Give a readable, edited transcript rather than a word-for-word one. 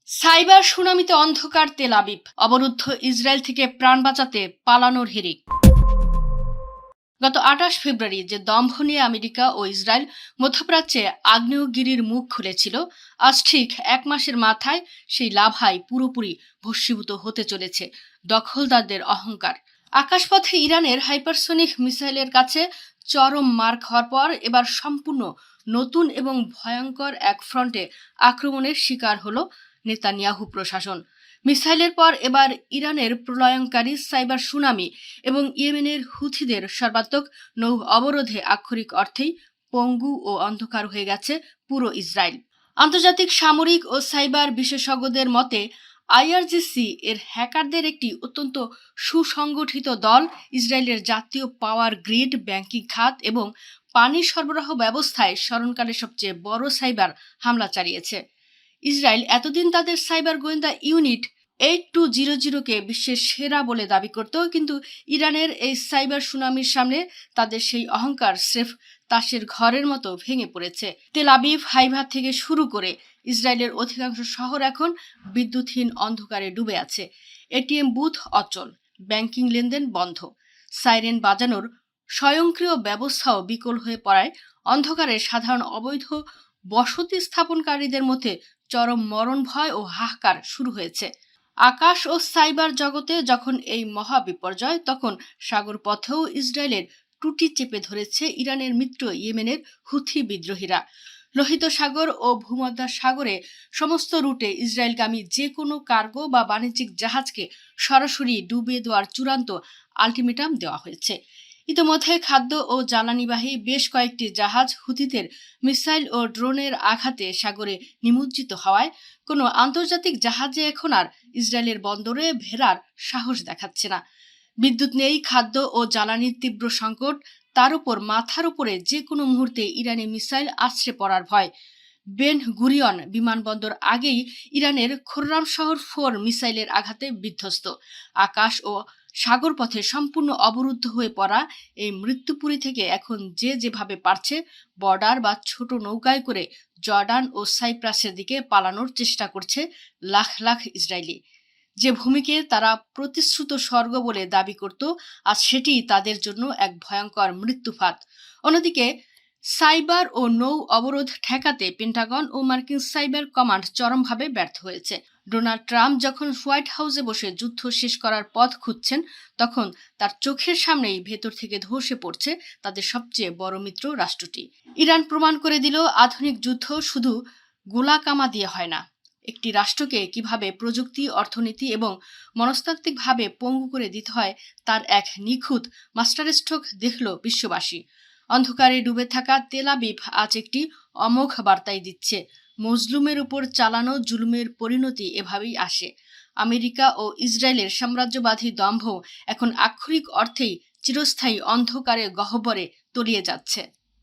Cyber সুনামিতে অন্ধকার Tel Aviv, অবরুদ্ধ Israel থেকে প্রাণ বাঁচাতে পালানোর হিড়িক। গত ২৮ ফেব্রুয়ারি যে দম্ভ নিয়ে আমেরিকা ও ইসরায়েল মধ্যপ্রাচ্যে আগ্নেয়গিরির মুখ খুলেছিল, আজ ঠিক ১ মাসের মাথায় সেই লাভায় পুরোপুরি ভস্মীভূত হতে চলেছে দখলদারদের অহংকার। আকাশপথে ইরানের হাইপারসোনিক মিসাইলের কাছে চরম মার খাওয়ার পর এবার সম্পূর্ণ নতুন এবং ভয়ঙ্কর এক ফ্রন্টে আক্রমণের শিকার হলো নেতানিয়াহু প্রশাসন। মিসাইলের পর এবার ইরানের প্রলয়ঙ্কারী সাইবার সুনামি এবং ইয়েমেনের হুথিদের সর্বাত্মক নৌ অবরোধে আক্ষরিক অর্থেই পঙ্গু ও অন্ধকার হয়ে গেছে পুরো ইসরায়েল। আন্তর্জাতিক সামরিক ও সাইবার বিশেষজ্ঞদের মতে আইআরজিসি এর হ্যাকারদের একটি অত্যন্ত সুসংগঠিত দল ইসরায়েলের জাতীয় পাওয়ার গ্রিড, ব্যাংকিং খাত এবং পানি সরবরাহ ব্যবস্থায় স্মরণকালের সবচেয়ে বড় সাইবার হামলা চালিয়েছে। ইসরায়েল এতদিন তাদের সাইবার গোয়েন্দা ইউনিট 8200-কে বিশ্বের সেরা বলে দাবি করত, কিন্তু ইরানের এই সাইবার সুনামির সামনে তাদের সেই অহংকার স্রেফ তাসের ঘরের মতো ভেঙে পড়েছে। তেল আবিব, হাইফা থেকে শুরু করে ইসরায়েলের অধিকাংশ শহর এখন বিদ্যুৎহীন অন্ধকারে ডুবে আছে। এটিএম বুথ অচল, ব্যাংকিং লেনদেন বন্ধ, সাইরেন বাজানোর স্বয়ংক্রিয় ব্যবস্থাও বিকল হয়ে পড়ায় অন্ধকারে সাধারণ অবৈধ বসতি স্থাপনকারীদের মধ্যে চরম মরণ ভয় ও হাহাকার শুরু হয়েছে। আকাশ ও সাইবার জগতে যখন এই মহা বিপর্যয়, তখন সাগর পথেও ইসরায়েলের টুটি চেপে ধরেছে ইরানের মিত্র ইয়েমেনের হুথি বিদ্রোহীরা। লোহিত সাগর ও ভূমধ্য সাগরে সমস্ত রুটে ইসরায়েলগামী যে কোনো কার্গো বা বাণিজ্যিক জাহাজকে সরাসরি ডুবিয়ে দেওয়ার চূড়ান্ত আলটিমেটাম দেওয়া হয়েছে। ইতোমধ্যে খাদ্য ও জ্বালানিবাহী বেশ কয়েকটি জাহাজ হুথিদের মিসাইল ও ড্রোনের আঘাতে সাগরে নিমজ্জিত হওয়ায় কোনো আন্তর্জাতিক জাহাজে এখন আর ইসরায়েলের বন্দরে ভেড়ার সাহস দেখাচ্ছে না। বিদ্যুৎ নেই, খাদ্য ও জ্বালানির তীব্র সংকট, তার উপর মাথার উপরে যে কোনো মুহূর্তে ইরানি মিসাইল আছড়ে পড়ার ভয়। বেন গুরিয়ন বিমানবন্দর আগেই ইরানের খোররাম শহর 4 মিসাইলের আঘাতে বিধ্বস্ত। আকাশ ও সাগর পথে সম্পূর্ণ অবরুদ্ধ হয়ে পড়া এই মৃত্যুপুরী থেকে এখন যে যেভাবে পারছে বর্ডার বা ছোট নৌকায় করে জর্ডান ও সাইপ্রাসের দিকে পালানোর চেষ্টা করছে লাখ লাখ ইসরায়েলি। যে ভূমিকে তারা প্রতিশ্রুত স্বর্গ বলে দাবি করত, আজ সেটি তাদের জন্য এক ভয়ঙ্কর মৃত্যুফাত। অন্যদিকে সাইবার ও নৌ অবরোধ ঠেকাতে পেন্টাগন ও মার্কিন সাইবার কমান্ড চরমভাবে ব্যর্থ হয়েছে। ডোনাল্ড ট্রাম্প যখন হোয়াইট হাউসে বসে যুদ্ধ শেষ করার পথ খুঁজছেন, তখন তার চোখের সামনেই ভেতর থেকে ধসে পড়ছে তাদের সবচেয়ে বড় মিত্র রাষ্ট্রটি। ইরান প্রমাণ করে দিল আধুনিক যুদ্ধ শুধু গোলাকামা দিয়ে হয় না। একটি রাষ্ট্রকে কিভাবে প্রযুক্তি, অর্থনীতি এবং মনস্তাত্ত্বিকভাবে পঙ্গু করে দিতে হয় তার এক নিখুঁত মাস্টারস্ট্রোক দেখল বিশ্ববাসী। অন্ধকারে ডুবে থাকা তেল আবিব আজ একটি অমোঘ বার্তাই দিচ্ছে। মজলুমের উপর চালানো জুলুমের পরিণতি এভাবেই আসে। আমেরিকা ও ইসরায়েলের সাম্রাজ্যবাদী দম্ভ এখন আক্ষরিক অর্থেই চিরস্থায়ী অন্ধকারে গহ্বরে তলিয়ে যাচ্ছে।